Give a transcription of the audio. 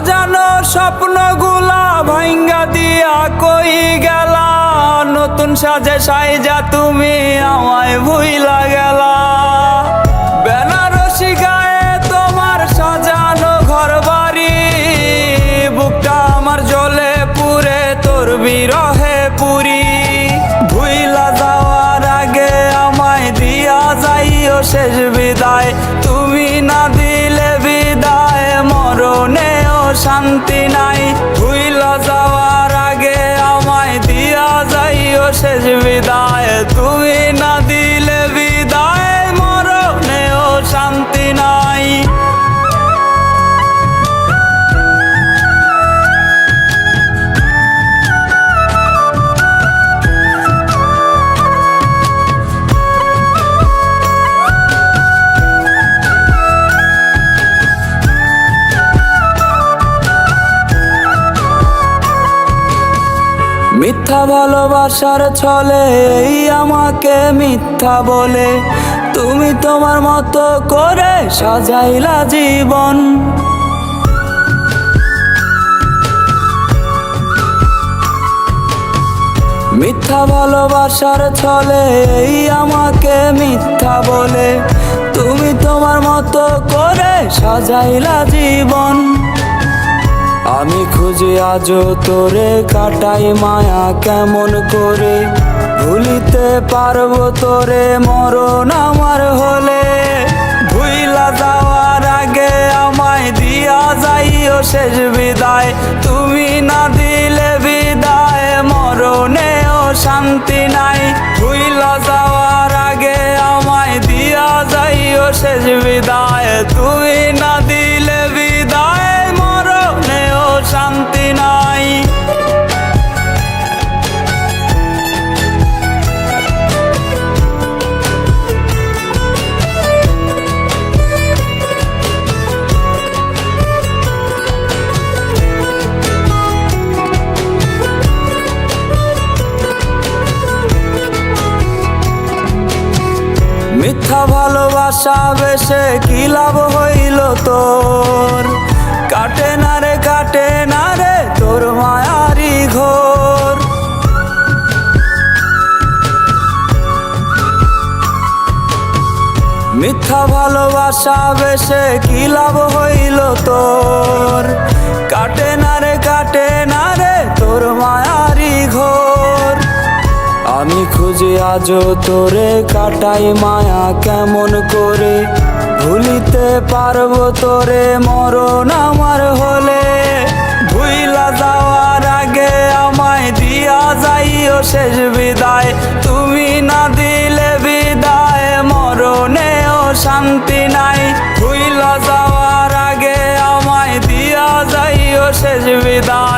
সাজানো স্বপ্নগুলা ভাঙ্গা দিয়া কই গেলা, নতুন সাজে সাইজা তুমি আমায় ভুইলা গেলা। বেনারসি গায়ে তোমার সাজানো ঘর বাড়ি, বুকটা আমার জ্বলে পুরে তোর বিরহে পুরি। ভুইলা যাওয়ার আগে আমায় দিয়া যাইও শেষ বিদায়, তুমি না দিলে বিদায় মরণেও শান্তি নাই। ভুইলা যাওয়ার আগে আমায় দিয়া যাইও শেষ বিদায়, তুমি না দিলে বিদায় মরণেও শান্তি নাই। মিথ্যা ভালোবাসার ছলে এই আমাকে মিথ্যা বলে, তুমি তোমার মতো করে সাজাইলা জীবন। মিথ্যা ভালোবাসার ছলে এই আমাকে মিথ্যা বলে, তুমি তোমার মতো করে সাজাইলা জীবন। আমি খুঁজি আজও তোরে, কাটাই মায়া কেমন করে, ভুলিতে পারবো তোরে মরণ আমার হলে। ভুইলা যাওয়ার আগে আমায় দিয়া যাইও শেষ বিদায়, তুমি না দিলে বিদায় মরণেও শান্তি নাই। ভুইলা যাওয়ার আগে আমায় দিয়া যাইও শেষ বিদায়, তুমি না দিলে বিদায় মরণেও শান্তি নাই। মিথ্যা ভালোবাসা বেশে কি লাভ হইল তোর, কাটে না রে কাটে না রে তোর মায়ারি ঘোর। মিথ্যা ভালোবাসা বেশে কি লাভ হইল তোর, কাটে না রে কাটে না রে তোর মায়ারি ঘোর। আমি খুঁজি আজও তোরে, কাটাই মায়া কেমন করে, ভুলিতে পারবো তোরে মরণ আমার হলে। ভুইলা যাওয়ার আগে আমায় দিয়া যাইও শেষ বিদায়, তুমি না দিলে বিদায় মরণেও শান্তি নাই। ভুইলা যাওয়ার আগে আমায় দিয়া যাইও শেষ বিদায়।